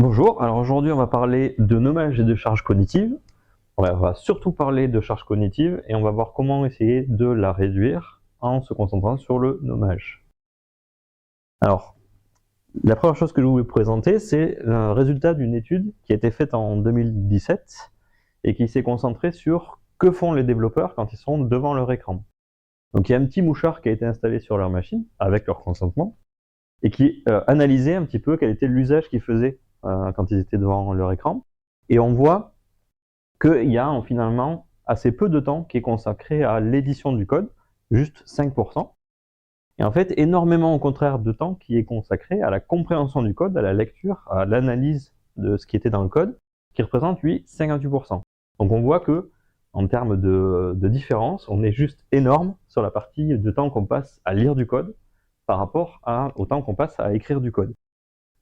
Bonjour, alors aujourd'hui on va parler de nommage et de charge cognitive. On va surtout parler de charge cognitive et on va voir comment essayer de la réduire en se concentrant sur le nommage. Alors, la première chose que je vais vous présenter, c'est un résultat d'une étude qui a été faite en 2017 et qui s'est concentrée sur que font les développeurs quand ils sont devant leur écran. Donc il y a un petit mouchard qui a été installé sur leur machine avec leur consentement et qui analysait un petit peu quel était l'usage qu'ils faisaient quand ils étaient devant leur écran. Et on voit qu'il y a finalement assez peu de temps qui est consacré à l'édition du code, juste 5%. Et en fait, énormément au contraire de temps qui est consacré à la compréhension du code, à la lecture, à l'analyse de ce qui était dans le code, qui représente, lui, 58%. Donc on voit que, en termes de différence, on est juste énorme sur la partie de temps qu'on passe à lire du code par rapport au temps qu'on passe à écrire du code.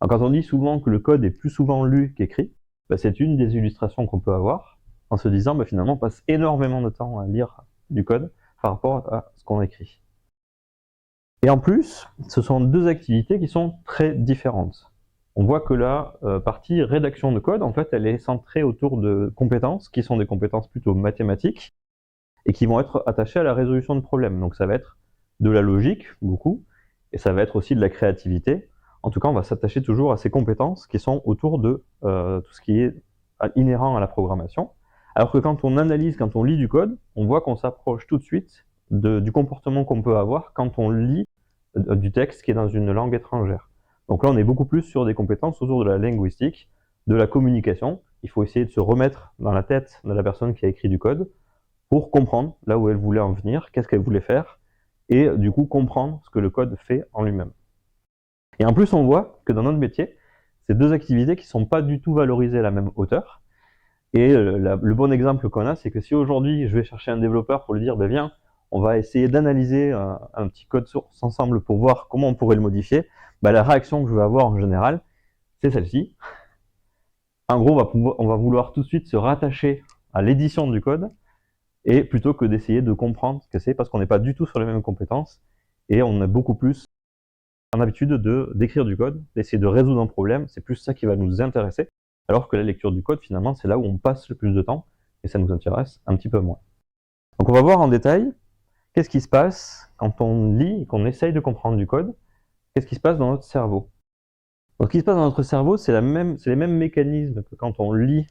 Alors quand on dit souvent que le code est plus souvent lu qu'écrit, c'est une des illustrations qu'on peut avoir en se disant finalement on passe énormément de temps à lire du code par rapport à ce qu'on écrit. Et en plus, ce sont deux activités qui sont très différentes. On voit que la partie rédaction de code, en fait, elle est centrée autour de compétences qui sont des compétences plutôt mathématiques et qui vont être attachées à la résolution de problèmes. Donc ça va être de la logique, beaucoup, et ça va être aussi de la créativité. En tout cas, on va s'attacher toujours à ces compétences qui sont autour de tout ce qui est inhérent à la programmation. Alors que quand on analyse, quand on lit du code, on voit qu'on s'approche tout de suite du comportement qu'on peut avoir quand on lit du texte qui est dans une langue étrangère. Donc là, on est beaucoup plus sur des compétences autour de la linguistique, de la communication. Il faut essayer de se remettre dans la tête de la personne qui a écrit du code pour comprendre là où elle voulait en venir, qu'est-ce qu'elle voulait faire, et du coup comprendre ce que le code fait en lui-même. Et en plus, on voit que dans notre métier, c'est deux activités qui ne sont pas du tout valorisées à la même hauteur. Et le bon exemple qu'on a, c'est que si aujourd'hui je vais chercher un développeur pour lui dire, viens, on va essayer d'analyser un petit code source ensemble pour voir comment on pourrait le modifier, la réaction que je vais avoir en général, c'est celle-ci. En gros, on va vouloir tout de suite se rattacher à l'édition du code, et plutôt que d'essayer de comprendre ce que c'est, parce qu'on n'est pas du tout sur les mêmes compétences, et on a beaucoup plus l'habitude d'écrire du code, d'essayer de résoudre un problème, c'est plus ça qui va nous intéresser, alors que la lecture du code, finalement, c'est là où on passe le plus de temps, et ça nous intéresse un petit peu moins. Donc on va voir en détail qu'est-ce qui se passe quand on lit et qu'on essaye de comprendre du code, qu'est-ce qui se passe dans notre cerveau. Donc ce qui se passe dans notre cerveau, c'est les mêmes mécanismes que quand on lit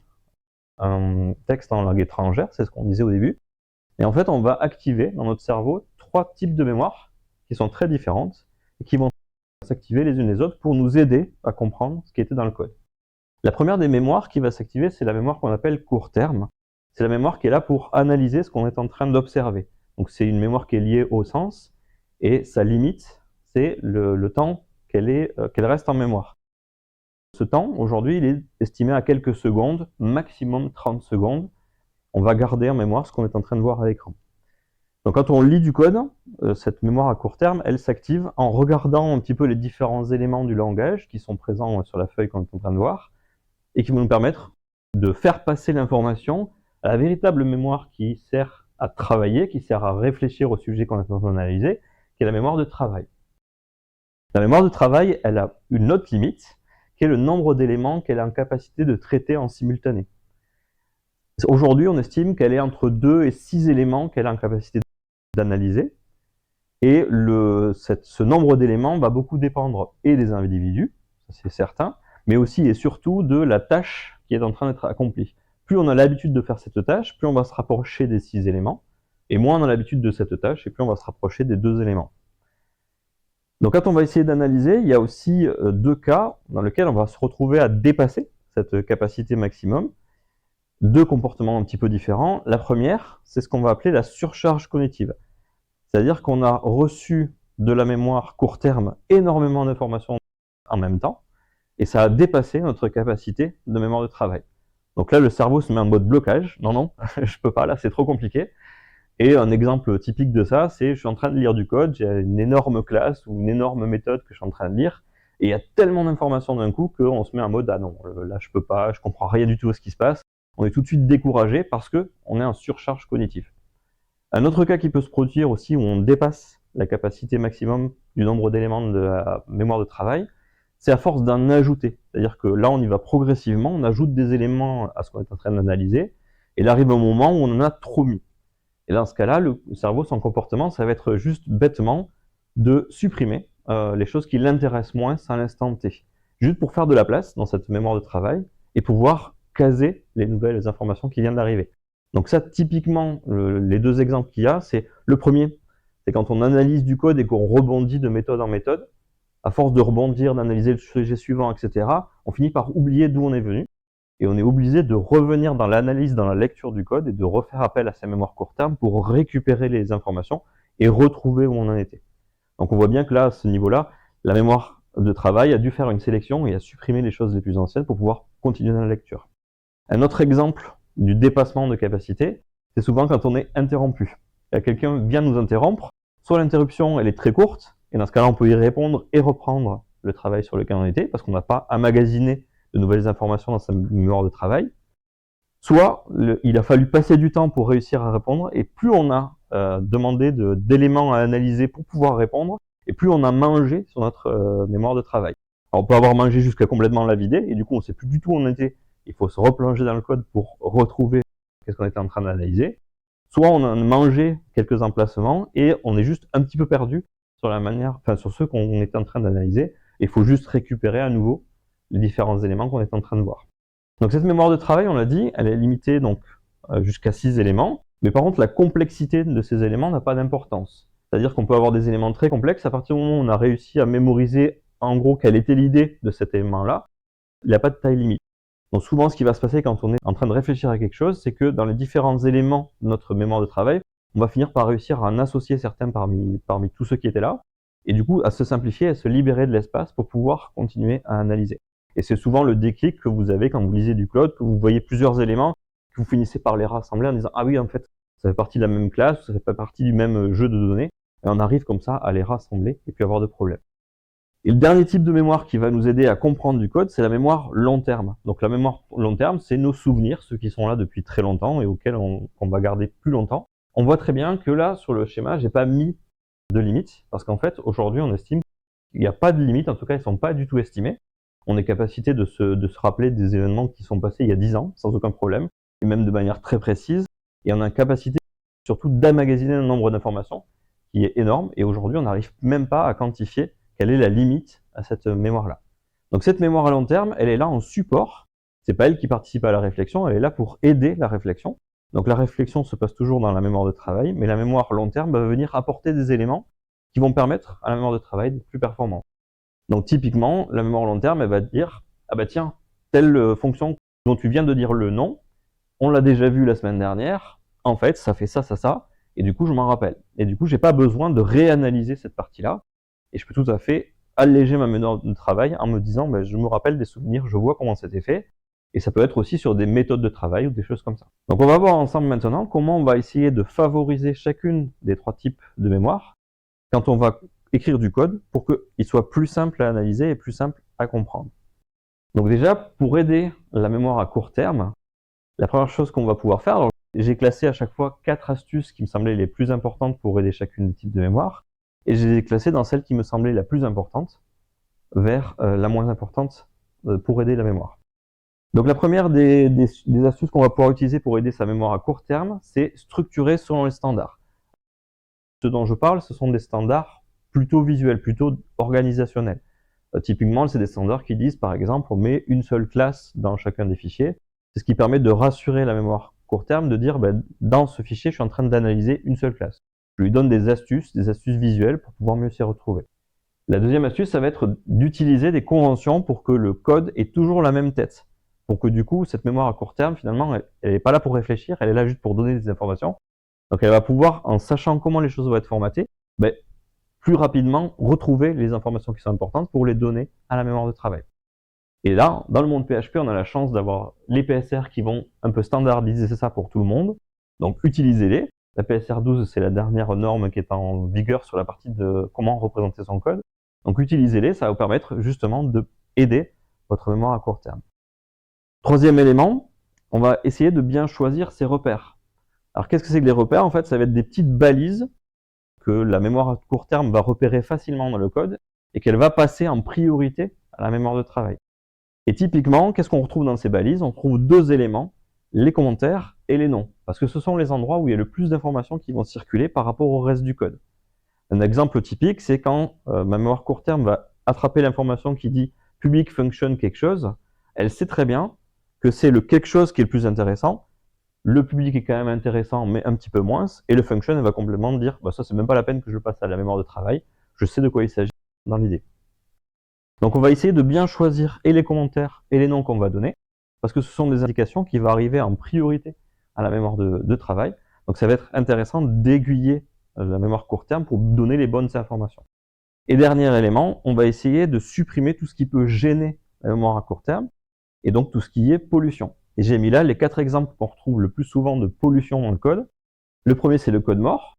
un texte en langue étrangère, c'est ce qu'on disait au début, et en fait on va activer dans notre cerveau 3 types de mémoire qui sont très différentes, et qui vont s'activer les unes les autres pour nous aider à comprendre ce qui était dans le code. La première des mémoires qui va s'activer, c'est la mémoire qu'on appelle court terme. C'est la mémoire qui est là pour analyser ce qu'on est en train d'observer. Donc c'est une mémoire qui est liée au sens, et sa limite, c'est le temps qu'elle reste en mémoire. Ce temps, aujourd'hui, il est estimé à quelques secondes, maximum 30 secondes. On va garder en mémoire ce qu'on est en train de voir à l'écran. Donc quand on lit du code, cette mémoire à court terme, elle s'active en regardant un petit peu les différents éléments du langage qui sont présents sur la feuille qu'on est en train de voir, et qui vont nous permettre de faire passer l'information à la véritable mémoire qui sert à travailler, qui sert à réfléchir au sujet qu'on est en train d'analyser, qui est la mémoire de travail. La mémoire de travail, elle a une autre limite, qui est le nombre d'éléments qu'elle est en capacité de traiter en simultané. Aujourd'hui, on estime qu'elle est entre 2 et 6 éléments qu'elle est en capacité d'analyser, et ce nombre d'éléments va beaucoup dépendre et des individus, ça c'est certain, mais aussi et surtout de la tâche qui est en train d'être accomplie. Plus on a l'habitude de faire cette tâche, plus on va se rapprocher des 6 éléments, et moins on a l'habitude de cette tâche, et plus on va se rapprocher des 2 éléments. Donc quand on va essayer d'analyser, il y a aussi 2 cas dans lesquels on va se retrouver à dépasser cette capacité maximum. 2 comportements un petit peu différents. La première, c'est ce qu'on va appeler la surcharge cognitive. C'est-à-dire qu'on a reçu de la mémoire court terme énormément d'informations en même temps, et ça a dépassé notre capacité de mémoire de travail. Donc là, le cerveau se met en mode blocage. Non, je peux pas, là, c'est trop compliqué. Et un exemple typique de ça, c'est je suis en train de lire du code, j'ai une énorme classe ou une énorme méthode que je suis en train de lire, et il y a tellement d'informations d'un coup qu'on se met en mode ah non, là je peux pas, je comprends rien du tout à ce qui se passe. On est tout de suite découragé parce qu'on est en surcharge cognitive. Un autre cas qui peut se produire aussi où on dépasse la capacité maximum du nombre d'éléments de la mémoire de travail, c'est à force d'en ajouter. C'est-à-dire que là, on y va progressivement, on ajoute des éléments à ce qu'on est en train d'analyser, et il arrive un moment où on en a trop mis. Et dans ce cas-là, le cerveau, son comportement, ça va être juste bêtement de supprimer les choses qui l'intéressent moins à l'instant T. Juste pour faire de la place dans cette mémoire de travail et pouvoir caser les nouvelles informations qui viennent d'arriver. Donc ça, typiquement, les deux exemples qu'il y a, c'est le premier, c'est quand on analyse du code et qu'on rebondit de méthode en méthode. À force de rebondir, d'analyser le sujet suivant, etc., on finit par oublier d'où on est venu. Et on est obligé de revenir dans l'analyse, dans la lecture du code et de refaire appel à sa mémoire court terme pour récupérer les informations et retrouver où on en était. Donc on voit bien que là, à ce niveau-là, la mémoire de travail a dû faire une sélection et a supprimé les choses les plus anciennes pour pouvoir continuer dans la lecture. Un autre exemple du dépassement de capacité, c'est souvent quand on est interrompu. Quelqu'un vient nous interrompre, soit l'interruption elle est très courte, et dans ce cas-là on peut y répondre et reprendre le travail sur lequel on était, parce qu'on n'a pas emmagasiné de nouvelles informations dans sa mémoire de travail, soit il a fallu passer du temps pour réussir à répondre, et plus on a demandé d'éléments à analyser pour pouvoir répondre, et plus on a mangé sur notre mémoire de travail. Alors, on peut avoir mangé jusqu'à complètement la vider, et du coup on ne sait plus du tout où on était, il faut se replonger dans le code pour retrouver qu'est-ce qu'on était en train d'analyser. Soit on a mangé quelques emplacements, et on est juste un petit peu perdu sur la manière, enfin sur ce qu'on était en train d'analyser, et il faut juste récupérer à nouveau les différents éléments qu'on est en train de voir. Donc cette mémoire de travail, on l'a dit, elle est limitée donc jusqu'à 6 éléments, mais par contre la complexité de ces éléments n'a pas d'importance. C'est-à-dire qu'on peut avoir des éléments très complexes, à partir du moment où on a réussi à mémoriser en gros quelle était l'idée de cet élément-là, il n'y a pas de taille limite. Donc souvent ce qui va se passer quand on est en train de réfléchir à quelque chose, c'est que dans les différents éléments de notre mémoire de travail, on va finir par réussir à en associer certains parmi tous ceux qui étaient là, et du coup à se simplifier, à se libérer de l'espace pour pouvoir continuer à analyser. Et c'est souvent le déclic que vous avez quand vous lisez du code, que vous voyez plusieurs éléments, que vous finissez par les rassembler en disant « Ah oui, en fait, ça fait partie de la même classe, ça fait partie du même jeu de données. » Et on arrive comme ça à les rassembler et puis avoir de problèmes. Et le dernier type de mémoire qui va nous aider à comprendre du code, c'est la mémoire long terme. Donc la mémoire long terme, c'est nos souvenirs, ceux qui sont là depuis très longtemps et auxquels on va garder plus longtemps. On voit très bien que là, sur le schéma, j'ai pas mis de limite, parce qu'en fait, aujourd'hui, on estime qu'il n'y a pas de limite, en tout cas, ils ne sont pas du tout estimés. On est capacité de se rappeler des événements qui sont passés il y a 10 ans, sans aucun problème, et même de manière très précise. Et on a une capacité surtout d'emmagasiner un nombre d'informations qui est énorme, et aujourd'hui, on n'arrive même pas à quantifier quelle est la limite à cette mémoire-là. Donc cette mémoire à long terme, elle est là en support. C'est pas elle qui participe à la réflexion, elle est là pour aider la réflexion. Donc la réflexion se passe toujours dans la mémoire de travail, mais la mémoire long terme va venir apporter des éléments qui vont permettre à la mémoire de travail d'être plus performante. Donc typiquement, la mémoire long terme, elle va dire « Ah bah tiens, telle fonction dont tu viens de dire le nom, on l'a déjà vu la semaine dernière, en fait ça fait ça, ça, ça, et du coup je m'en rappelle. Et du coup j'ai pas besoin de réanalyser cette partie-là, et je peux tout à fait alléger ma mémoire de travail en me disant bah, je me rappelle des souvenirs, je vois comment c'était fait, et ça peut être aussi sur des méthodes de travail ou des choses comme ça. Donc on va voir ensemble maintenant comment on va essayer de favoriser chacune des 3 types de mémoire quand on va écrire du code pour qu'il soit plus simple à analyser et plus simple à comprendre. Donc déjà, pour aider la mémoire à court terme, la première chose qu'on va pouvoir faire, j'ai classé à chaque fois 4 astuces qui me semblaient les plus importantes pour aider chacune des types de mémoire, et je les ai classées dans celle qui me semblait la plus importante vers la moins importante pour aider la mémoire. Donc la première des astuces qu'on va pouvoir utiliser pour aider sa mémoire à court terme, c'est structurer selon les standards. Ce dont je parle, ce sont des standards plutôt visuels, plutôt organisationnels. Typiquement, c'est des standards qui disent, par exemple, on met une seule classe dans chacun des fichiers. C'est ce qui permet de rassurer la mémoire court terme, de dire, ben, dans ce fichier, je suis en train d'analyser une seule classe. Je lui donne des astuces visuelles pour pouvoir mieux s'y retrouver. La deuxième astuce, ça va être d'utiliser des conventions pour que le code ait toujours la même tête. Pour que du coup, cette mémoire à court terme, finalement, elle n'est pas là pour réfléchir, elle est là juste pour donner des informations. Donc elle va pouvoir, en sachant comment les choses vont être formatées, ben, plus rapidement retrouver les informations qui sont importantes pour les donner à la mémoire de travail. Et là, dans le monde PHP, on a la chance d'avoir les PSR qui vont un peu standardiser ça pour tout le monde. Donc utilisez-les. La PSR 12, c'est la dernière norme qui est en vigueur sur la partie de comment représenter son code. Donc utilisez-les, ça va vous permettre justement d'aider votre mémoire à court terme. Troisième élément, on va essayer de bien choisir ses repères. Alors qu'est-ce que c'est que les repères? En fait, ça va être des petites balises que la mémoire à court terme va repérer facilement dans le code et qu'elle va passer en priorité à la mémoire de travail. Et typiquement, qu'est-ce qu'on retrouve dans ces balises? On trouve deux éléments, les commentaires et les noms, parce que ce sont les endroits où il y a le plus d'informations qui vont circuler par rapport au reste du code. Un exemple typique, c'est quand ma mémoire court terme va attraper l'information qui dit public function quelque chose, elle sait très bien que c'est le quelque chose qui est le plus intéressant, le public est quand même intéressant, mais un petit peu moins, et le function, elle va complètement dire, bah, ça c'est même pas la peine que je le passe à la mémoire de travail, je sais de quoi il s'agit dans l'idée. Donc on va essayer de bien choisir et les commentaires et les noms qu'on va donner, parce que ce sont des indications qui vont arriver en priorité à la mémoire de travail. Donc ça va être intéressant d'aiguiller la mémoire court terme pour donner les bonnes informations. Et dernier élément, on va essayer de supprimer tout ce qui peut gêner la mémoire à court terme, et donc tout ce qui est pollution. Et j'ai mis là les 4 exemples qu'on retrouve le plus souvent de pollution dans le code. Le premier, c'est le code mort.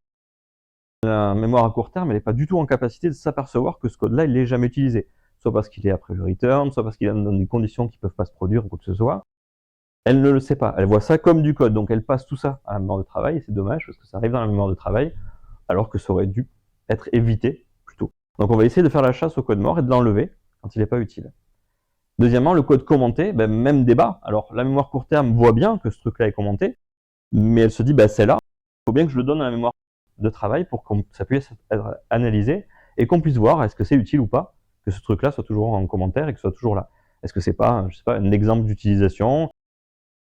La mémoire à court terme, elle n'est pas du tout en capacité de s'apercevoir que ce code-là, il n'est jamais utilisé. Soit parce qu'il est après le return, soit parce qu'il est dans des conditions qui ne peuvent pas se produire ou quoi que ce soit. Elle ne le sait pas. Elle voit ça comme du code. Donc elle passe tout ça à la mémoire de travail. Et c'est dommage parce que ça arrive dans la mémoire de travail, alors que ça aurait dû être évité plus tôt. Donc on va essayer de faire la chasse au code mort et de l'enlever quand il n'est pas utile. Deuxièmement, le code commenté, même débat. Alors la mémoire court terme voit bien que ce truc-là est commenté, mais elle se dit, c'est là, il faut bien que je le donne à la mémoire de travail pour que ça puisse être analysé et qu'on puisse voir est-ce que c'est utile ou pas que ce truc-là soit toujours en commentaire et que ce soit toujours là. Est-ce que c'est pas, je sais pas, un exemple d'utilisation,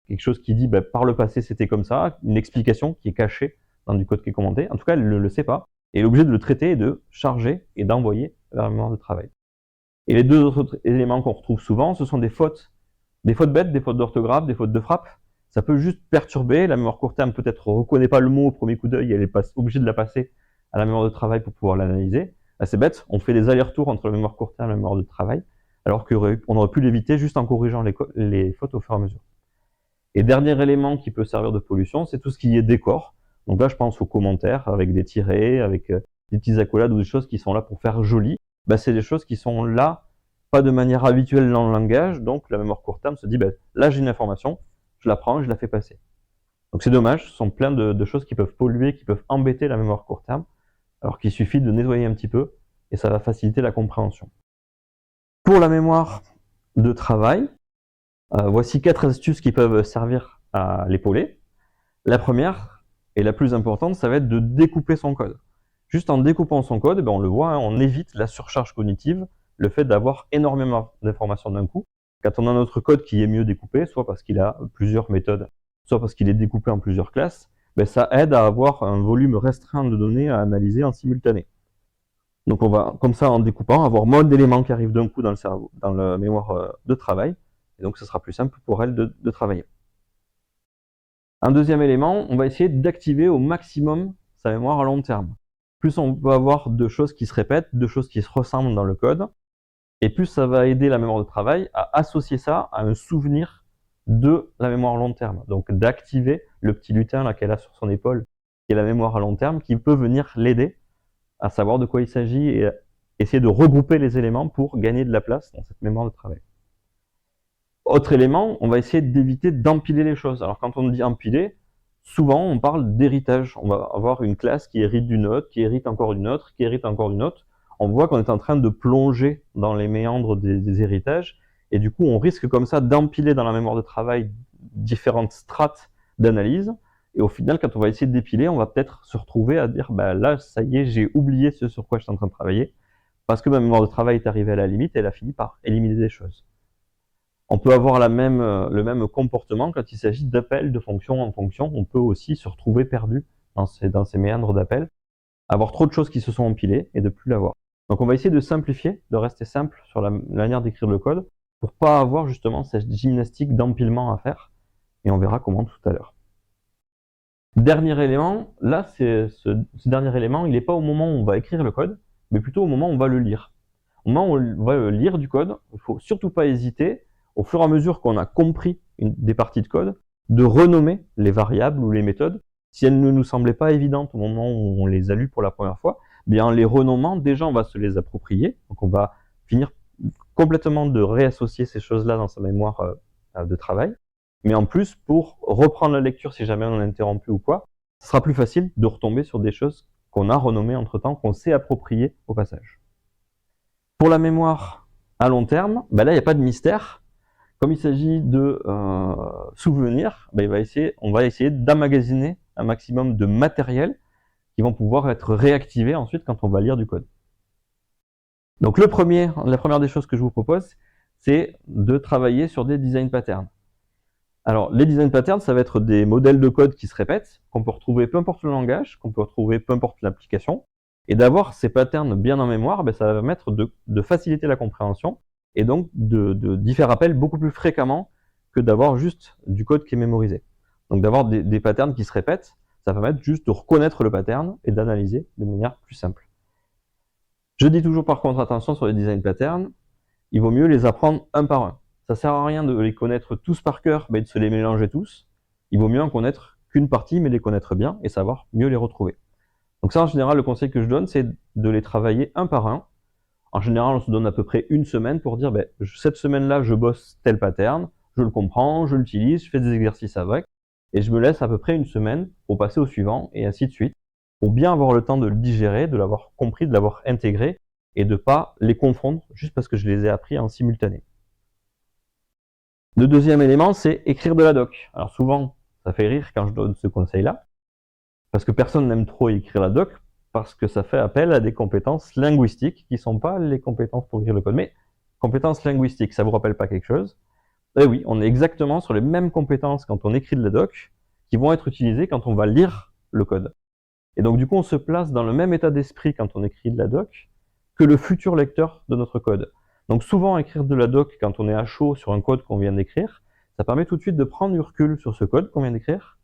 quelque chose qui dit par le passé c'était comme ça, une explication qui est cachée dans du code qui est commenté. En tout cas, elle ne le sait pas et est obligée de le traiter et de charger et d'envoyer vers la mémoire de travail. Et les deux autres éléments qu'on retrouve souvent, ce sont des fautes bêtes, des fautes d'orthographe, des fautes de frappe. Ça peut juste perturber, la mémoire court terme peut-être reconnaît pas le mot au premier coup d'œil, elle est obligée de la passer à la mémoire de travail pour pouvoir l'analyser. C'est bête, on fait des allers-retours entre la mémoire court terme et la mémoire de travail, alors qu'on aurait pu l'éviter juste en corrigeant les fautes au fur et à mesure. Et dernier élément qui peut servir de pollution, c'est tout ce qui est décor. Donc là, je pense aux commentaires avec des tirets, avec des petits accolades ou des choses qui sont là pour faire joli. C'est des choses qui sont là, pas de manière habituelle dans le langage, donc la mémoire court terme se dit, là j'ai une information, je la prends, je la fais passer. Donc c'est dommage, ce sont plein de choses qui peuvent polluer, qui peuvent embêter la mémoire court terme, alors qu'il suffit de nettoyer un petit peu, et ça va faciliter la compréhension. Pour la mémoire de travail, voici 4 astuces qui peuvent servir à l'épauler. La première, et la plus importante, ça va être de découper son code. Juste en découpant son code, on le voit, on évite la surcharge cognitive, le fait d'avoir énormément d'informations d'un coup. Quand on a notre code qui est mieux découpé, soit parce qu'il a plusieurs méthodes, soit parce qu'il est découpé en plusieurs classes, ça aide à avoir un volume restreint de données à analyser en simultané. Donc on va, comme ça, en découpant, avoir moins d'éléments qui arrivent d'un coup dans le cerveau, dans la mémoire de travail, et donc ce sera plus simple pour elle de travailler. Un deuxième élément, on va essayer d'activer au maximum sa mémoire à long terme. Plus on va avoir de choses qui se répètent, de choses qui se ressemblent dans le code, et plus ça va aider la mémoire de travail à associer ça à un souvenir de la mémoire à long terme. Donc d'activer le petit lutin là qu'elle a sur son épaule, qui est la mémoire à long terme, qui peut venir l'aider à savoir de quoi il s'agit et essayer de regrouper les éléments pour gagner de la place dans cette mémoire de travail. Autre élément, on va essayer d'éviter d'empiler les choses. Alors quand on dit empiler, souvent on parle d'héritage. On va avoir une classe qui hérite d'une autre, qui hérite encore d'une autre, qui hérite encore d'une autre. On voit qu'on est en train de plonger dans les méandres des héritages, et du coup on risque comme ça d'empiler dans la mémoire de travail différentes strates d'analyse, et au final quand on va essayer de dépiler, on va peut-être se retrouver à dire là ça y est, j'ai oublié ce sur quoi je suis en train de travailler, parce que ma mémoire de travail est arrivée à la limite et elle a fini par éliminer des choses. On peut avoir le même comportement quand il s'agit d'appels de fonction en fonction. On peut aussi se retrouver perdu dans ces méandres d'appels, avoir trop de choses qui se sont empilées et de plus l'avoir. Donc on va essayer de simplifier, de rester simple sur la manière d'écrire le code pour pas avoir justement cette gymnastique d'empilement à faire, et on verra comment tout à l'heure. Dernier élément, là ce dernier élément, il n'est pas au moment où on va écrire le code, mais plutôt au moment où on va le lire. Au moment où on va lire du code, il ne faut surtout pas hésiter, au fur et à mesure qu'on a compris des parties de code, de renommer les variables ou les méthodes. Si elles ne nous semblaient pas évidentes au moment où on les a lues pour la première fois, en les renommant, déjà on va se les approprier, donc on va finir complètement de réassocier ces choses-là dans sa mémoire de travail. Mais en plus, pour reprendre la lecture si jamais on a interrompu ou quoi, ce sera plus facile de retomber sur des choses qu'on a renommées entre-temps, qu'on s'est appropriées au passage. Pour la mémoire À long terme, là, il n'y a pas de mystère. Comme il s'agit de souvenirs, on va essayer d'emmagasiner un maximum de matériel qui vont pouvoir être réactivés ensuite quand on va lire du code. Donc la première des choses que je vous propose, c'est de travailler sur des design patterns. Alors les design patterns, ça va être des modèles de code qui se répètent, qu'on peut retrouver peu importe le langage, qu'on peut retrouver peu importe l'application. Et d'avoir ces patterns bien en mémoire, ça va permettre de faciliter la compréhension et donc d'y faire appel beaucoup plus fréquemment que d'avoir juste du code qui est mémorisé. Donc d'avoir des patterns qui se répètent, ça va permettre juste de reconnaître le pattern et d'analyser de manière plus simple. Je dis toujours par contre attention sur les design patterns, il vaut mieux les apprendre un par un. Ça sert à rien de les connaître tous par cœur, de se les mélanger tous. Il vaut mieux en connaître qu'une partie, mais les connaître bien et savoir mieux les retrouver. Donc ça, en général, le conseil que je donne, c'est de les travailler un par un. En général, on se donne à peu près une semaine pour dire, cette semaine-là, je bosse tel pattern, je le comprends, je l'utilise, je fais des exercices avec, et je me laisse à peu près une semaine pour passer au suivant, et ainsi de suite, pour bien avoir le temps de le digérer, de l'avoir compris, de l'avoir intégré, et de ne pas les confondre juste parce que je les ai appris en simultané. Le deuxième élément, c'est écrire de la doc. Alors souvent, ça fait rire quand je donne ce conseil-là, parce que personne n'aime trop écrire la doc, parce que ça fait appel à des compétences linguistiques qui ne sont pas les compétences pour écrire le code. Mais compétences linguistiques, ça ne vous rappelle pas quelque chose? Eh oui, on est exactement sur les mêmes compétences quand on écrit de la doc qui vont être utilisées quand on va lire le code. Et donc du coup, on se place dans le même état d'esprit quand on écrit de la doc que le futur lecteur de notre code. Donc souvent, écrire de la doc quand on est à chaud sur un code qu'on vient d'écrire, ça permet tout de suite de prendre du recul sur ce code qu'on vient d'écrire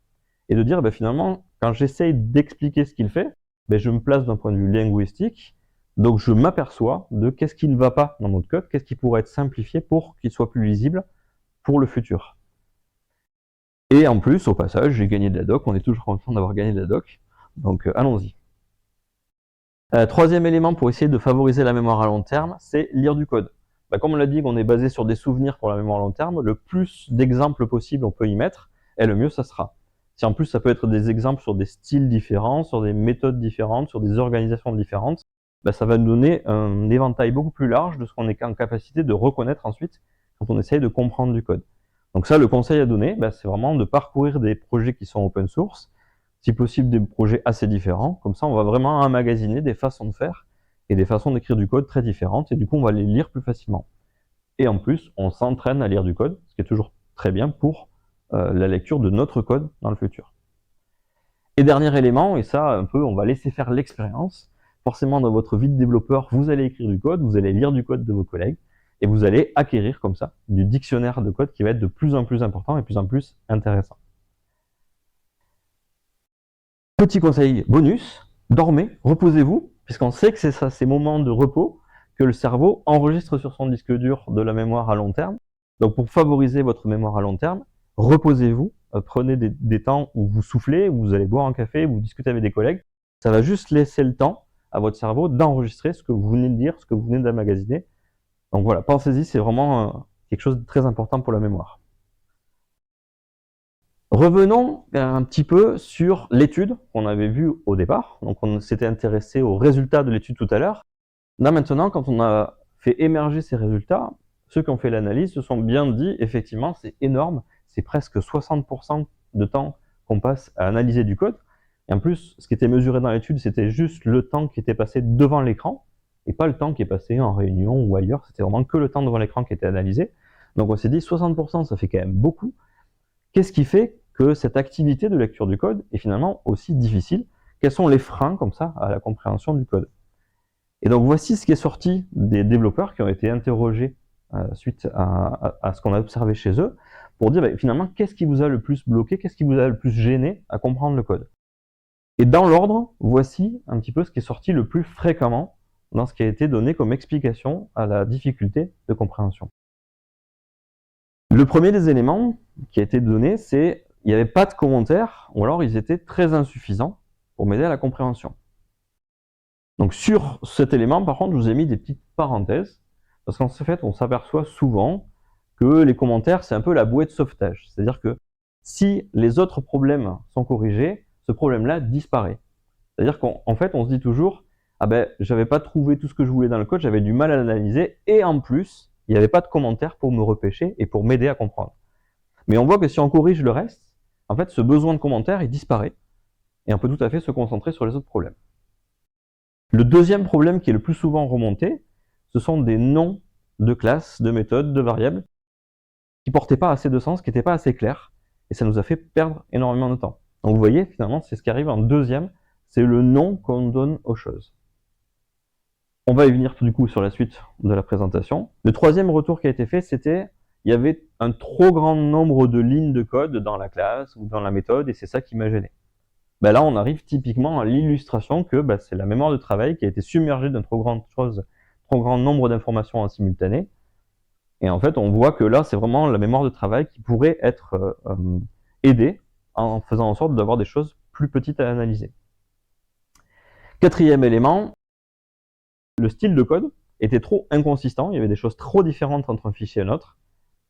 et de dire, finalement, quand j'essaye d'expliquer ce qu'il fait, je me place d'un point de vue linguistique, donc je m'aperçois de qu'est-ce qui ne va pas dans notre code, qu'est-ce qui pourrait être simplifié pour qu'il soit plus lisible pour le futur. Et en plus, au passage, j'ai gagné de la doc, on est toujours content d'avoir gagné de la doc, donc allons-y. Troisième élément pour essayer de favoriser la mémoire à long terme, c'est lire du code. Comme on l'a dit, on est basé sur des souvenirs pour la mémoire à long terme, le plus d'exemples possible on peut y mettre, et le mieux ça sera. Si en plus ça peut être des exemples sur des styles différents, sur des méthodes différentes, sur des organisations différentes, ça va nous donner un éventail beaucoup plus large de ce qu'on est en capacité de reconnaître ensuite quand on essaye de comprendre du code. Donc ça, le conseil à donner, c'est vraiment de parcourir des projets qui sont open source, si possible des projets assez différents, comme ça on va vraiment emmagasiner des façons de faire et des façons d'écrire du code très différentes, et du coup on va les lire plus facilement. Et en plus, on s'entraîne à lire du code, ce qui est toujours très bien pour la lecture de notre code dans le futur. Et dernier élément, et ça un peu on va laisser faire l'expérience, forcément dans votre vie de développeur, vous allez écrire du code, vous allez lire du code de vos collègues, et vous allez acquérir comme ça du dictionnaire de code qui va être de plus en plus important et de plus en plus intéressant. Petit conseil bonus, dormez, reposez-vous, puisqu'on sait que c'est ça, ces moments de repos que le cerveau enregistre sur son disque dur de la mémoire à long terme. Donc pour favoriser votre mémoire à long terme, reposez-vous, prenez des temps où vous soufflez, où vous allez boire un café, où vous discutez avec des collègues. Ça va juste laisser le temps à votre cerveau d'enregistrer ce que vous venez de dire, ce que vous venez d'emmagasiner. Donc voilà, pensez-y, c'est vraiment quelque chose de très important pour la mémoire. Revenons un petit peu sur l'étude qu'on avait vue au départ. Donc on s'était intéressé aux résultats de l'étude tout à l'heure. Là maintenant, quand on a fait émerger ces résultats, ceux qui ont fait l'analyse se sont bien dit, effectivement, c'est énorme, c'est presque 60% de temps qu'on passe à analyser du code. Et en plus, ce qui était mesuré dans l'étude, c'était juste le temps qui était passé devant l'écran, et pas le temps qui est passé en réunion ou ailleurs, c'était vraiment que le temps devant l'écran qui était analysé. Donc on s'est dit, 60%, ça fait quand même beaucoup. Qu'est-ce qui fait que cette activité de lecture du code est finalement aussi difficile? Quels sont les freins, comme ça, à la compréhension du code? Et donc voici ce qui est sorti des développeurs qui ont été interrogés suite à ce qu'on a observé chez eux, pour dire finalement qu'est-ce qui vous a le plus bloqué, qu'est-ce qui vous a le plus gêné à comprendre le code. Et dans l'ordre, voici un petit peu ce qui est sorti le plus fréquemment dans ce qui a été donné comme explication à la difficulté de compréhension. Le premier des éléments qui a été donné, c'est qu'il n'y avait pas de commentaires, ou alors ils étaient très insuffisants pour m'aider à la compréhension. Donc sur cet élément, par contre, je vous ai mis des petites parenthèses, parce qu'en fait, on s'aperçoit souvent que les commentaires, c'est un peu la bouée de sauvetage. C'est-à-dire que si les autres problèmes sont corrigés, ce problème-là disparaît. C'est-à-dire qu'en fait, on se dit toujours, ah ben, j'avais pas trouvé tout ce que je voulais dans le code, j'avais du mal à l'analyser, et en plus, il n'y avait pas de commentaires pour me repêcher et pour m'aider à comprendre. Mais on voit que si on corrige le reste, en fait, ce besoin de commentaires, il disparaît, et on peut tout à fait se concentrer sur les autres problèmes. Le deuxième problème qui est le plus souvent remonté, ce sont des noms de classes, de méthodes, de variables, qui portaient pas assez de sens, qui n'étaient pas assez clairs, et ça nous a fait perdre énormément de temps. Donc vous voyez, finalement, c'est ce qui arrive en deuxième, c'est le nom qu'on donne aux choses. On va y venir du coup sur la suite de la présentation. Le troisième retour qui a été fait, c'était il y avait un trop grand nombre de lignes de code dans la classe ou dans la méthode, et c'est ça qui m'a gêné. Ben là, on arrive typiquement à l'illustration que c'est la mémoire de travail qui a été submergée d'un trop grand nombre d'informations en simultané. Et en fait, on voit que là, c'est vraiment la mémoire de travail qui pourrait être aidée en faisant en sorte d'avoir des choses plus petites à analyser. Quatrième élément, le style de code était trop inconsistant, il y avait des choses trop différentes entre un fichier et un autre.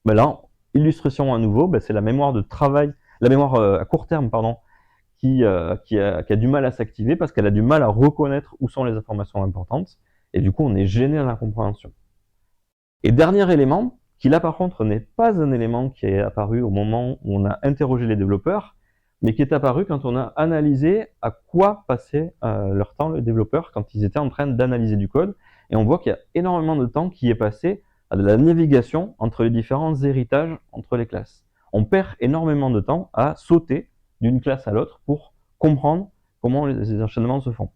Ben là, illustration à nouveau, c'est la mémoire de travail, la mémoire à court terme, pardon, qui a du mal à s'activer parce qu'elle a du mal à reconnaître où sont les informations importantes, et du coup on est gêné dans la compréhension. Et dernier élément, qui là par contre n'est pas un élément qui est apparu au moment où on a interrogé les développeurs, mais qui est apparu quand on a analysé à quoi passaient leur temps les développeurs quand ils étaient en train d'analyser du code, et on voit qu'il y a énormément de temps qui est passé à de la navigation entre les différents héritages entre les classes. On perd énormément de temps à sauter d'une classe à l'autre pour comprendre comment les enchaînements se font.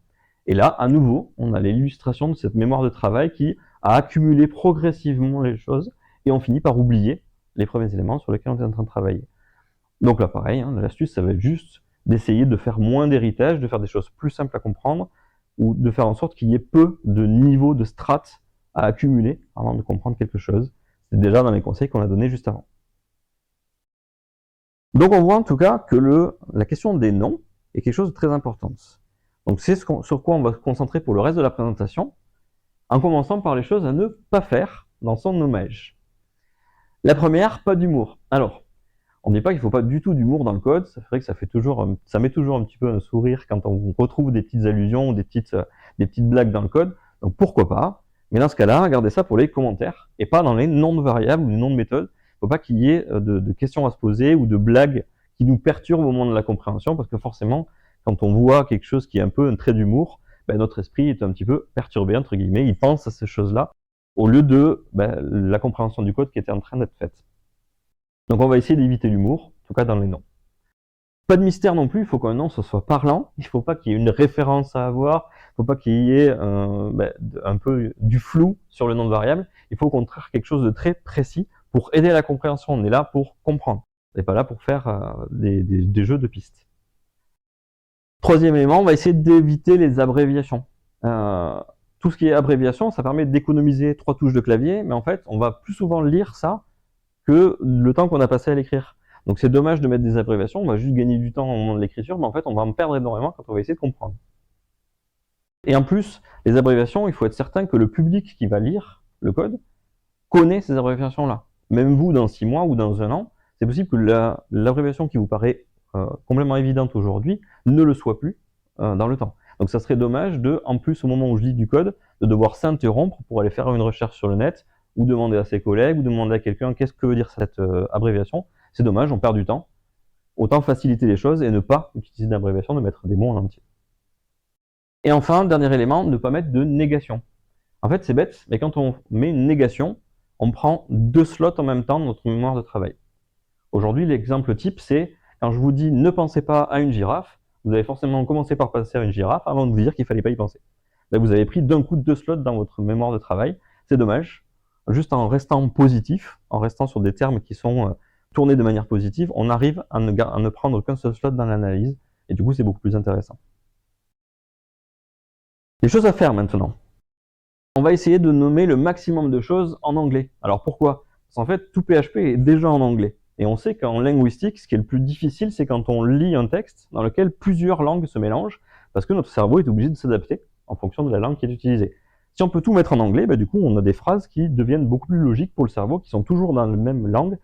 Et là, à nouveau, on a l'illustration de cette mémoire de travail qui a accumulé progressivement les choses et on finit par oublier les premiers éléments sur lesquels on est en train de travailler. Donc là, pareil, l'astuce, ça va être juste d'essayer de faire moins d'héritage, de faire des choses plus simples à comprendre ou de faire en sorte qu'il y ait peu de niveaux de strates à accumuler avant de comprendre quelque chose. C'est déjà dans les conseils qu'on a donnés juste avant. Donc on voit en tout cas que la question des noms est quelque chose de très important. Donc c'est sur quoi on va se concentrer pour le reste de la présentation, en commençant par les choses à ne pas faire dans son nommage. La première, pas d'humour. Alors, on ne dit pas qu'il ne faut pas du tout d'humour dans le code, c'est vrai que ça met toujours un petit peu un sourire quand on retrouve des petites allusions ou des petites blagues dans le code, donc pourquoi pas, mais dans ce cas-là, gardez ça pour les commentaires, et pas dans les noms de variables ou les noms de méthodes. Il ne faut pas qu'il y ait de questions à se poser ou de blagues qui nous perturbent au moment de la compréhension, parce que forcément, quand on voit quelque chose qui est un peu un trait d'humour, notre esprit est un petit peu perturbé, entre guillemets, il pense à ces choses-là, au lieu de la compréhension du code qui était en train d'être faite. Donc on va essayer d'éviter l'humour, en tout cas dans les noms. Pas de mystère non plus, il faut qu'un nom soit parlant, il ne faut pas qu'il y ait une référence à avoir, il ne faut pas qu'il y ait un peu du flou sur le nom de variable, il faut au contraire quelque chose de très précis pour aider à la compréhension, on est là pour comprendre, on n'est pas là pour faire des jeux de pistes. Troisième élément, on va essayer d'éviter les abréviations. Tout ce qui est abréviation, ça permet d'économiser 3 touches de clavier, mais en fait, on va plus souvent lire ça que le temps qu'on a passé à l'écrire. Donc c'est dommage de mettre des abréviations, on va juste gagner du temps au moment de l'écriture, mais en fait, on va en perdre énormément quand on va essayer de comprendre. Et en plus, les abréviations, il faut être certain que le public qui va lire le code connaît ces abréviations-là. Même vous, dans 6 mois ou dans 1 an, c'est possible que l'abréviation qui vous paraît complètement évidente aujourd'hui ne le soit plus dans le temps. Donc ça serait dommage en plus au moment où je lis du code, de devoir s'interrompre pour aller faire une recherche sur le net, ou demander à ses collègues, ou demander à quelqu'un qu'est-ce que veut dire cette abréviation. C'est dommage, on perd du temps. Autant faciliter les choses et ne pas utiliser d'abréviation, de mettre des mots en entier. Et enfin, dernier élément, ne pas mettre de négation. En fait, c'est bête, mais quand on met une négation, on prend 2 slots en même temps dans notre mémoire de travail. Aujourd'hui, l'exemple type, c'est quand je vous dis ne pensez pas à une girafe, vous avez forcément commencé par penser à une girafe avant de vous dire qu'il ne fallait pas y penser. Là, vous avez pris d'un coup 2 slots dans votre mémoire de travail. C'est dommage. Juste en restant positif, en restant sur des termes qui sont tournés de manière positive, on arrive à ne prendre qu'un seul slot dans l'analyse, et du coup, c'est beaucoup plus intéressant. Les choses à faire maintenant. On va essayer de nommer le maximum de choses en anglais. Alors pourquoi? Parce qu'en fait, tout PHP est déjà en anglais. Et on sait qu'en linguistique, ce qui est le plus difficile, c'est quand on lit un texte dans lequel plusieurs langues se mélangent, parce que notre cerveau est obligé de s'adapter en fonction de la langue qui est utilisée. Si on peut tout mettre en anglais, du coup, on a des phrases qui deviennent beaucoup plus logiques pour le cerveau, qui sont toujours dans la même langue,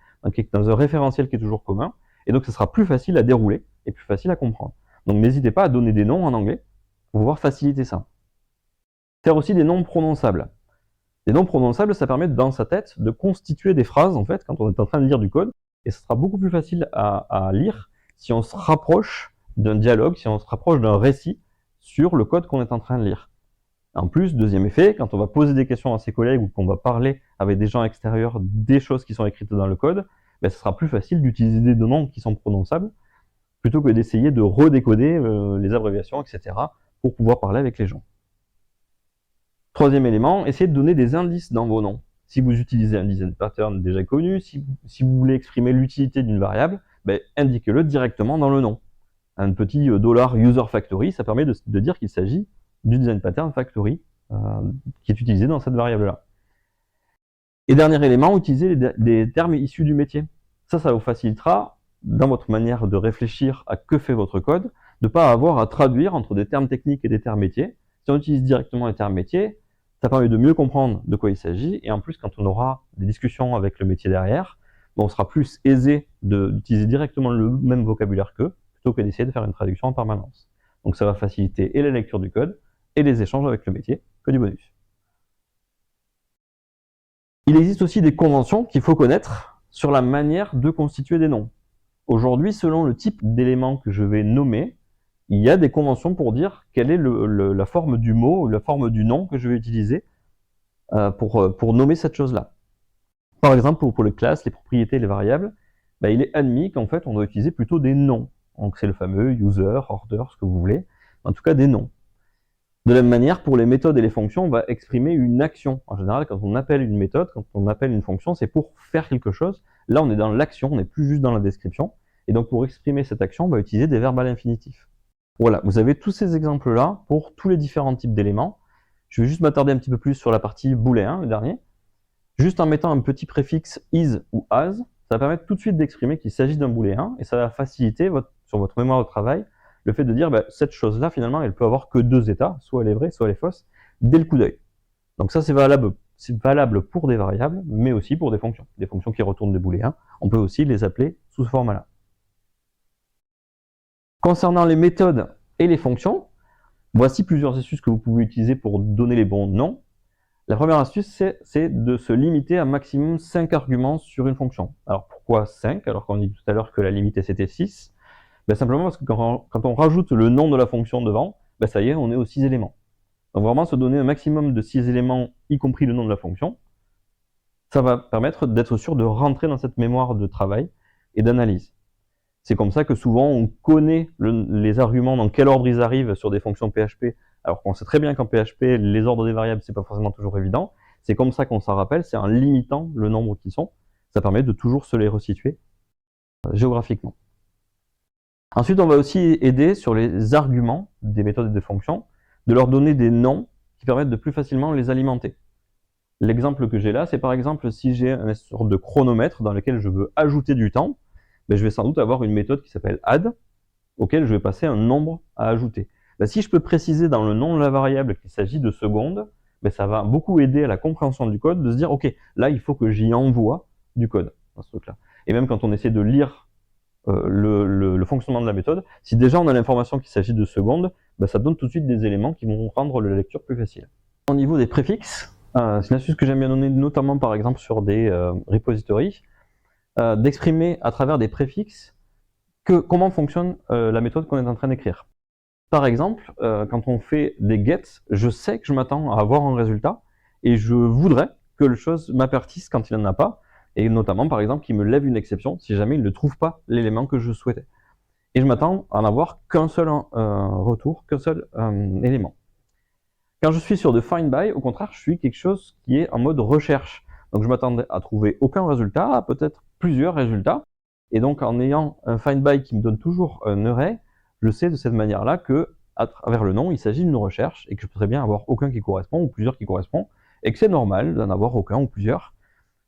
dans un référentiel qui est toujours commun, et donc ce sera plus facile à dérouler et plus facile à comprendre. Donc n'hésitez pas à donner des noms en anglais pour pouvoir faciliter ça. Faire aussi des noms prononçables. Les noms prononçables, ça permet dans sa tête de constituer des phrases, en fait, quand on est en train de lire du code, et ce sera beaucoup plus facile à lire si on se rapproche d'un dialogue, si on se rapproche d'un récit sur le code qu'on est en train de lire. En plus, deuxième effet, quand on va poser des questions à ses collègues ou qu'on va parler avec des gens extérieurs des choses qui sont écrites dans le code, ben, ce sera plus facile d'utiliser des noms qui sont prononçables plutôt que d'essayer de redécoder les abréviations, etc. pour pouvoir parler avec les gens. Troisième élément, essayez de donner des indices dans vos noms. Si vous utilisez un design pattern déjà connu, si vous voulez exprimer l'utilité d'une variable, ben, indiquez-le directement dans le nom. Un petit $userFactory, ça permet de dire qu'il s'agit du design pattern factory qui est utilisé dans cette variable-là. Et dernier élément, utilisez des termes issus du métier. Ça vous facilitera, dans votre manière de réfléchir à que fait votre code, de ne pas avoir à traduire entre des termes techniques et des termes métiers. Si on utilise directement les termes métiers, ça permet de mieux comprendre de quoi il s'agit, et en plus, quand on aura des discussions avec le métier derrière, on sera plus aisé d'utiliser directement le même vocabulaire qu'eux, plutôt que d'essayer de faire une traduction en permanence. Donc ça va faciliter et la lecture du code, et les échanges avec le métier, que du bonus. Il existe aussi des conventions qu'il faut connaître sur la manière de constituer des noms. Aujourd'hui, selon le type d'élément que je vais nommer, il y a des conventions pour dire quelle est la forme du mot ou la forme du nom que je vais utiliser pour nommer cette chose-là. Par exemple, pour les classes, les propriétés, les variables, ben, il est admis qu'en fait, on doit utiliser plutôt des noms. Donc c'est le fameux user, order, ce que vous voulez, en tout cas des noms. De la même manière, pour les méthodes et les fonctions, on va exprimer une action. En général, quand on appelle une méthode, quand on appelle une fonction, c'est pour faire quelque chose. Là, on est dans l'action, on n'est plus juste dans la description. Et donc, pour exprimer cette action, on va utiliser des verbes à l'infinitif. Voilà, vous avez tous ces exemples-là pour tous les différents types d'éléments. Je vais juste m'attarder un petit peu plus sur la partie booléen, le dernier. Juste en mettant un petit préfixe is ou as, ça va permettre tout de suite d'exprimer qu'il s'agit d'un booléen, et ça va faciliter sur votre mémoire de travail le fait de dire bah, cette chose-là, finalement, elle peut avoir que deux états, soit elle est vraie, soit elle est fausse, dès le coup d'œil. Donc ça, c'est valable pour des variables, mais aussi pour des fonctions qui retournent des booléens. On peut aussi les appeler sous ce format-là. Concernant les méthodes et les fonctions, voici plusieurs astuces que vous pouvez utiliser pour donner les bons noms. La première astuce, c'est de se limiter à maximum 5 arguments sur une fonction. Alors pourquoi 5, alors qu'on dit tout à l'heure que la limite c'était 6? Ben simplement parce que quand on rajoute le nom de la fonction devant, ben ça y est, on est aux 6 éléments. Donc vraiment se donner un maximum de 6 éléments, y compris le nom de la fonction, ça va permettre d'être sûr de rentrer dans cette mémoire de travail et d'analyse. C'est comme ça que souvent on connaît les arguments, dans quel ordre ils arrivent sur des fonctions PHP, alors qu'on sait très bien qu'en PHP, les ordres des variables, c'est pas forcément toujours évident. C'est comme ça qu'on s'en rappelle, c'est en limitant le nombre qu'ils sont. Ça permet de toujours se les resituer géographiquement. Ensuite, on va aussi aider sur les arguments des méthodes et des fonctions, de leur donner des noms qui permettent de plus facilement les alimenter. L'exemple que j'ai là, c'est par exemple si j'ai une sorte de chronomètre dans lequel je veux ajouter du temps, ben je vais sans doute avoir une méthode qui s'appelle add, auquel je vais passer un nombre à ajouter. Ben si je peux préciser dans le nom de la variable qu'il s'agit de secondes, ben ça va beaucoup aider à la compréhension du code, de se dire, ok, là il faut que j'y envoie du code dans ce truc-là. Et même quand on essaie de lire le fonctionnement de la méthode, si déjà on a l'information qu'il s'agit de secondes, ben ça donne tout de suite des éléments qui vont rendre la lecture plus facile. Au niveau des préfixes, c'est une astuce que j'aime bien donner, notamment par exemple sur des repositories, d'exprimer à travers des préfixes comment fonctionne la méthode qu'on est en train d'écrire. Par exemple, quand on fait des get, je sais que je m'attends à avoir un résultat et je voudrais que le chose m'apertise quand il n'en a pas, et notamment par exemple qu'il me lève une exception si jamais il ne trouve pas l'élément que je souhaitais. Et je m'attends à n'avoir qu'un seul retour, qu'un seul élément. Quand je suis sur de find by, au contraire, je suis quelque chose qui est en mode recherche. Donc je m'attendais à trouver aucun résultat, peut-être plusieurs résultats. Et donc en ayant un find by qui me donne toujours un array, je sais de cette manière-là que à travers le nom, il s'agit d'une recherche et que je pourrais bien avoir aucun qui correspond ou plusieurs qui correspondent et que c'est normal d'en avoir aucun ou plusieurs.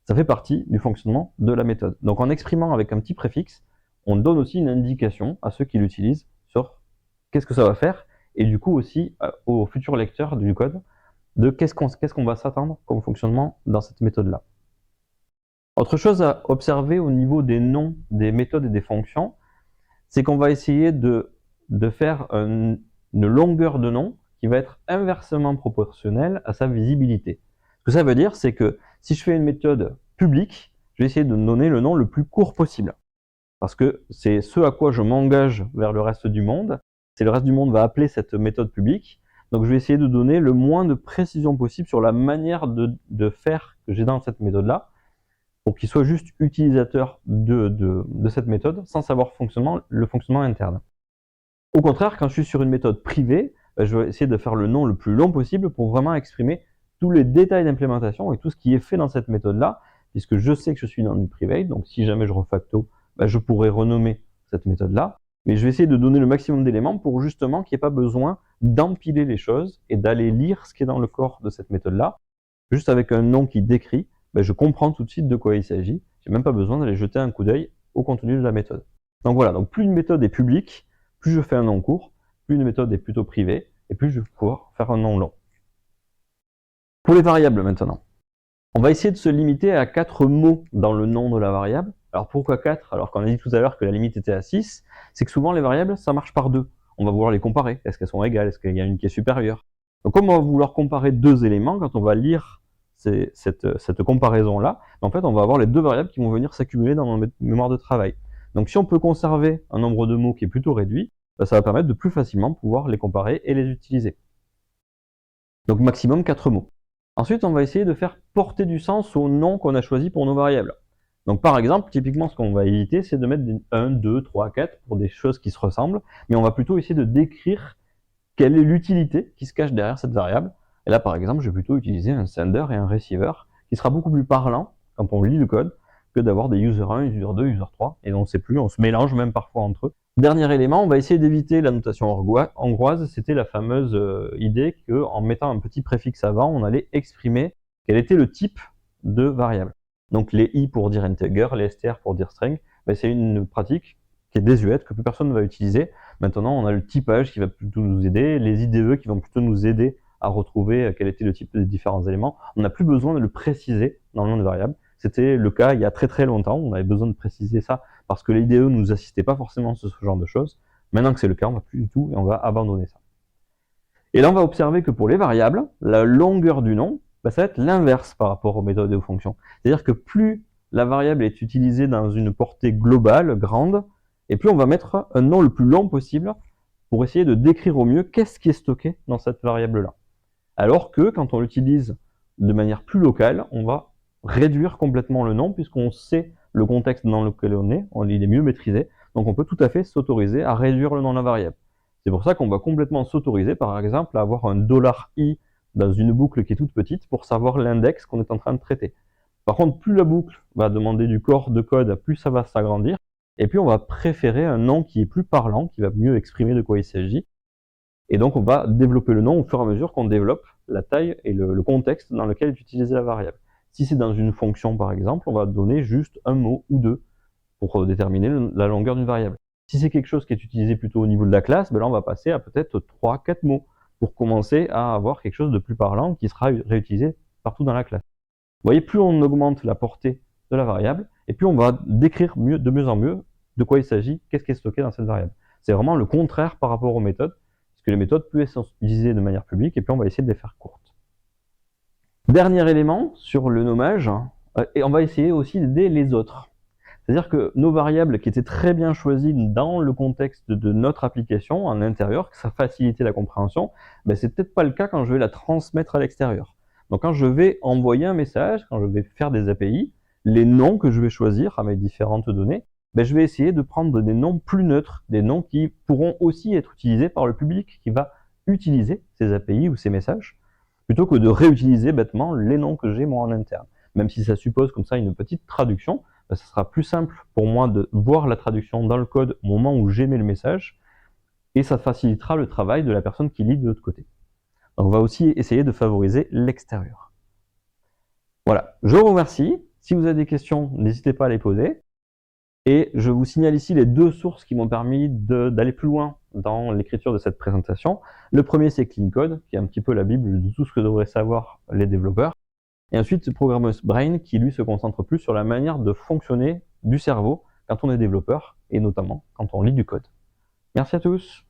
Ça fait partie du fonctionnement de la méthode. Donc en exprimant avec un petit préfixe, on donne aussi une indication à ceux qui l'utilisent sur qu'est-ce que ça va faire et du coup aussi aux futurs lecteurs du code de qu'est-ce qu'on va s'attendre comme fonctionnement dans cette méthode-là. Autre chose à observer au niveau des noms, des méthodes et des fonctions, c'est qu'on va essayer de faire une longueur de nom qui va être inversement proportionnel à sa visibilité. Ce que ça veut dire, c'est que si je fais une méthode publique, je vais essayer de donner le nom le plus court possible. Parce que c'est ce à quoi je m'engage vers le reste du monde. C'est le reste du monde va appeler cette méthode publique. Donc je vais essayer de donner le moins de précision possible sur la manière de faire que j'ai dans cette méthode-là, pour qu'il soit juste utilisateur de cette méthode, sans savoir le fonctionnement interne. Au contraire, quand je suis sur une méthode privée, je vais essayer de faire le nom le plus long possible pour vraiment exprimer tous les détails d'implémentation et tout ce qui est fait dans cette méthode-là, puisque je sais que je suis dans du private, donc si jamais je refacto, je pourrais renommer cette méthode-là, mais je vais essayer de donner le maximum d'éléments pour justement qu'il n'y ait pas besoin d'empiler les choses et d'aller lire ce qui est dans le corps de cette méthode-là. Juste avec un nom qui décrit, je comprends tout de suite de quoi il s'agit. J'ai même pas besoin d'aller jeter un coup d'œil au contenu de la méthode. Donc voilà, donc plus une méthode est publique, plus je fais un nom court, plus une méthode est plutôt privée, et plus je vais pouvoir faire un nom long. Pour les variables maintenant, on va essayer de se limiter à 4 mots dans le nom de la variable. Alors pourquoi 4 alors qu'on a dit tout à l'heure que la limite était à 6? C'est que souvent les variables, ça marche par 2. On va vouloir les comparer. Est-ce qu'elles sont égales? Est-ce qu'il y a une qui est supérieure? Donc comme on va vouloir comparer 2 éléments, quand on va lire cette comparaison-là, en fait on va avoir les 2 variables qui vont venir s'accumuler dans notre mémoire de travail. Donc si on peut conserver un nombre de mots qui est plutôt réduit, ça va permettre de plus facilement pouvoir les comparer et les utiliser. Donc maximum 4 mots. Ensuite, on va essayer de faire porter du sens au nom qu'on a choisi pour nos variables. Donc par exemple, typiquement ce qu'on va éviter, c'est de mettre 1, 2, 3, 4 pour des choses qui se ressemblent, mais on va plutôt essayer de décrire quelle est l'utilité qui se cache derrière cette variable. Et là, par exemple, je vais plutôt utiliser un sender et un receiver, qui sera beaucoup plus parlant quand on lit le code, que d'avoir des user 1, user 2, user 3, et on ne sait plus, on se mélange même parfois entre eux. Dernier élément, on va essayer d'éviter la notation hongroise, c'était la fameuse idée qu'en mettant un petit préfixe avant, on allait exprimer quel était le type de variable. Donc les i pour dire integer, les str pour dire string, c'est une pratique qui est désuète, que plus personne ne va utiliser. Maintenant, on a le typage qui va plutôt nous aider, les IDE qui vont plutôt nous aider à retrouver quel était le type des différents éléments. On n'a plus besoin de le préciser dans le nom de variable. C'était le cas il y a très très longtemps, on avait besoin de préciser ça parce que les IDE ne nous assistaient pas forcément sur ce genre de choses. Maintenant que c'est le cas, on ne va plus du tout et on va abandonner ça. Et là, on va observer que pour les variables, la longueur du nom, ça va être l'inverse par rapport aux méthodes et aux fonctions. C'est-à-dire que plus la variable est utilisée dans une portée globale, grande, et plus on va mettre un nom le plus long possible pour essayer de décrire au mieux qu'est-ce qui est stocké dans cette variable-là. Alors que quand on l'utilise de manière plus locale, on va réduire complètement le nom puisqu'on sait le contexte dans lequel on est, il est mieux maîtrisé, donc on peut tout à fait s'autoriser à réduire le nom de la variable. C'est pour ça qu'on va complètement s'autoriser, par exemple, à avoir un $i dans une boucle qui est toute petite pour savoir l'index qu'on est en train de traiter. Par contre, plus la boucle va demander du corps de code, plus ça va s'agrandir, et puis on va préférer un nom qui est plus parlant, qui va mieux exprimer de quoi il s'agit, et donc on va développer le nom au fur et à mesure qu'on développe la taille et le contexte dans lequel est utilisée la variable. Si c'est dans une fonction par exemple, on va donner juste un mot ou deux pour déterminer la longueur d'une variable. Si c'est quelque chose qui est utilisé plutôt au niveau de la classe, là on va passer à peut-être 3-4 mots pour commencer à avoir quelque chose de plus parlant qui sera réutilisé partout dans la classe. Vous voyez, plus on augmente la portée de la variable, et plus on va décrire de mieux en mieux de quoi il s'agit, qu'est-ce qui est stocké dans cette variable. C'est vraiment le contraire par rapport aux méthodes, parce que les méthodes peuvent être utilisées de manière publique, et puis on va essayer de les faire courtes. Dernier élément sur le nommage, et on va essayer aussi d'aider les autres. C'est-à-dire que nos variables qui étaient très bien choisies dans le contexte de notre application en intérieur, que ça facilitait la compréhension, c'est peut-être pas le cas quand je vais la transmettre à l'extérieur. Donc quand je vais envoyer un message, quand je vais faire des API, les noms que je vais choisir à mes différentes données, je vais essayer de prendre des noms plus neutres, des noms qui pourront aussi être utilisés par le public qui va utiliser ces API ou ces messages, plutôt que de réutiliser bêtement les noms que j'ai moi en interne. Même si ça suppose comme ça une petite traduction, ça sera plus simple pour moi de voir la traduction dans le code au moment où j'émets le message, et ça facilitera le travail de la personne qui lit de l'autre côté. Donc on va aussi essayer de favoriser l'extérieur. Voilà, je vous remercie. Si vous avez des questions, n'hésitez pas à les poser. Et je vous signale ici les deux sources qui m'ont permis d'aller plus loin dans l'écriture de cette présentation. Le premier, c'est Clean Code, qui est un petit peu la bible de tout ce que devraient savoir les développeurs. Et ensuite, Programmer's Brain, qui lui se concentre plus sur la manière de fonctionner du cerveau quand on est développeur, et notamment quand on lit du code. Merci à tous.